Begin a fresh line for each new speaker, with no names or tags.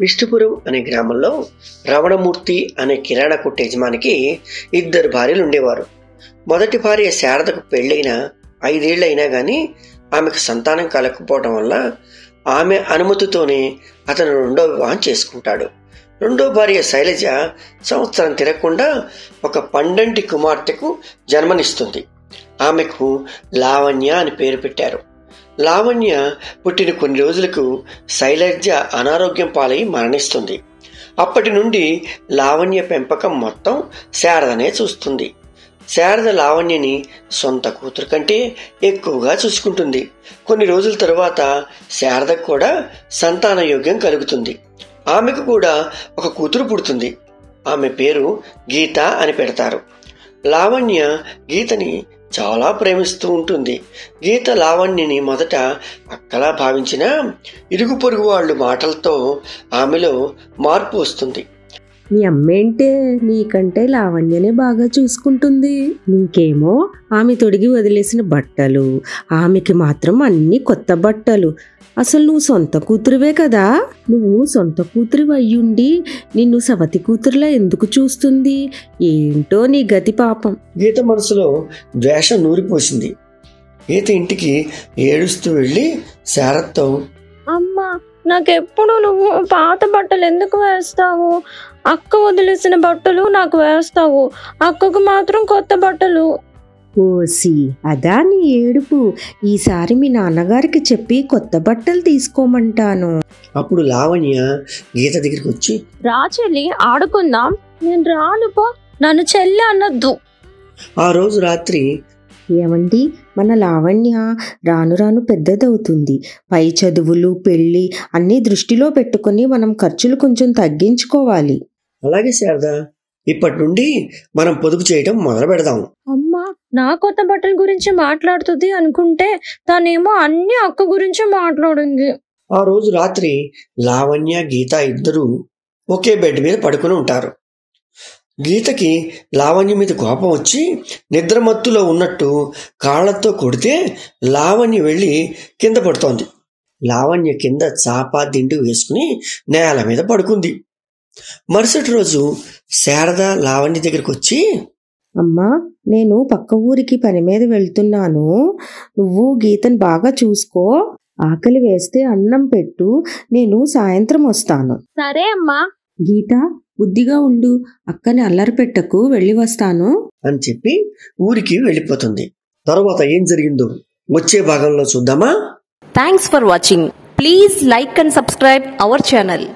విష్ణుపురం అనే గ్రామంలో రమణమూర్తి అనే కిరాణా కొట్టు యజమానికి 2 భార్యలు ఉండేవారు. మొదటి భార్య శారదకు పెళ్ళైన 5 ఏళ్ళు అయినా కానీ ఆమెకు సంతానం కలగకపోవడం వల్ల ఆమె అనుమతితోనే అతను 2వ వివాహం చేసుకుంటాడు. 2వ భార్య శైలజ సంవత్సరం తిరగకుండా ఒక పండంటి కుమార్తెకు జన్మనిస్తుంది. ఆమెకు లావణ్య అని పేరు పెట్టారు. లావణ్య పుట్టిన కొన్ని రోజులకు శైలజ అనారోగ్యం పాలై మరణిస్తుంది. అప్పటి నుండి లావణ్య పెంపకం మొత్తం శారదనే చూస్తుంది. శారద లావణ్యని సొంత కూతురు కంటే ఎక్కువగా చూసుకుంటుంది. కొన్ని రోజుల తరువాత శారదకు కూడా సంతాన యోగ్యం కలుగుతుంది. ఆమెకు కూడా ఒక కూతురు పుడుతుంది. ఆమె పేరు గీత అని పెడతారు. లావణ్య గీతని చాలా ప్రేమిస్తూ ఉంటుంది. గీత లావణ్యని మొదట అక్కలా భావించిన ఇరుగు పొరుగు వాళ్ళు మాటలతో ఆమెలో మార్పు వస్తుంది.
మీ అమ్మేంటే నీకంటే లావణ్యనే బాగా చూసుకుంటుంది. నీకేమో ఆమె తొడిగి వదిలేసిన బట్టలు, ఆమెకి మాత్రం అన్ని కొత్త బట్టలు. అసలు నువ్వు సొంత కూతురువే కదా. నువ్వు సొంత కూతురు అయ్యుండి నిన్ను సవతి కూతురులా ఎందుకు చూస్తుంది? ఏంటో నీ గతి పాపం.
గీత మనసులో ద్వేషం నూరిపోసింది. గీత ఇంటికి ఏడుస్తూ వెళ్ళి శారదతో,
అమ్మా, నాకెప్పుడు నువ్వు పాత బట్టలు ఎందుకు వేస్తావు? అక్క వదిలేసిన బట్టలు నాకు వేస్తావు, అక్కకు మాత్రం కొత్త బట్టలు.
ఓసి, అదా నీ ఏడుపు. ఈసారి మీ నాన్నగారికి చెప్పి కొత్త బట్టలు తీసుకోమంటాను.
అప్పుడు లావణ్య గీత దగ్గరికి వచ్చి,
రా చెల్లి, ఆడుకుందాం. నేను రాను పో, నన్ను చెల్లి అనొద్దు.
ఆ రోజు రాత్రి,
ఏమండి, మన లావణ్య రాను రాను పెద్దదవుతుంది. పై చదువులు, పెళ్ళి అన్నీ దృష్టిలో పెట్టుకుని మనం ఖర్చులు కొంచెం తగ్గించుకోవాలి.
అలాగే శారద, ఇప్పటి నుండి మనం పొదుపు చేయడం మొదలు పెడదాం.
అమ్మా, నా కొత్త బట్టల గురించి మాట్లాడుతుంది అనుకుంటే తనేమో అన్ని అక్క గురించి మాట్లాడింది.
ఆ రోజు రాత్రి లావణ్య గీత ఇద్దరూ ఒకే బెడ్ మీద పడుకుని ఉంటారు. గీతకి లావణ్య మీద కోపం వచ్చి నిద్రమత్తులో ఉన్నట్టు కాళ్లతో కొడితే లావణ్య వెళ్ళి కింద పడుతోంది. లావణ్య కింద చాప దిండు వేసుకుని నేల మీద పడుకుంది. మరుసటి రోజు శారద లావణ్య దగ్గరికి వచ్చి,
అమ్మా, నేను పక్క ఊరికి పని మీద వెళ్తున్నాను. నువ్వు గీతను బాగా చూసుకో. ఆకలి వేస్తే అన్నం పెట్టు. నేను సాయంత్రం వస్తాను.
సరే అమ్మా.
గీత, బుద్ధిగా ఉండు. అక్కని అల్లరి పెట్టకు, వెళ్ళి వస్తాను
అని చెప్పి ఊరికి వెళ్ళిపోతుంది. తర్వాత ఏం జరిగిందో వచ్చే భాగంలో చూద్దామా.
Thanks for watching. Please like and subscribe our channel.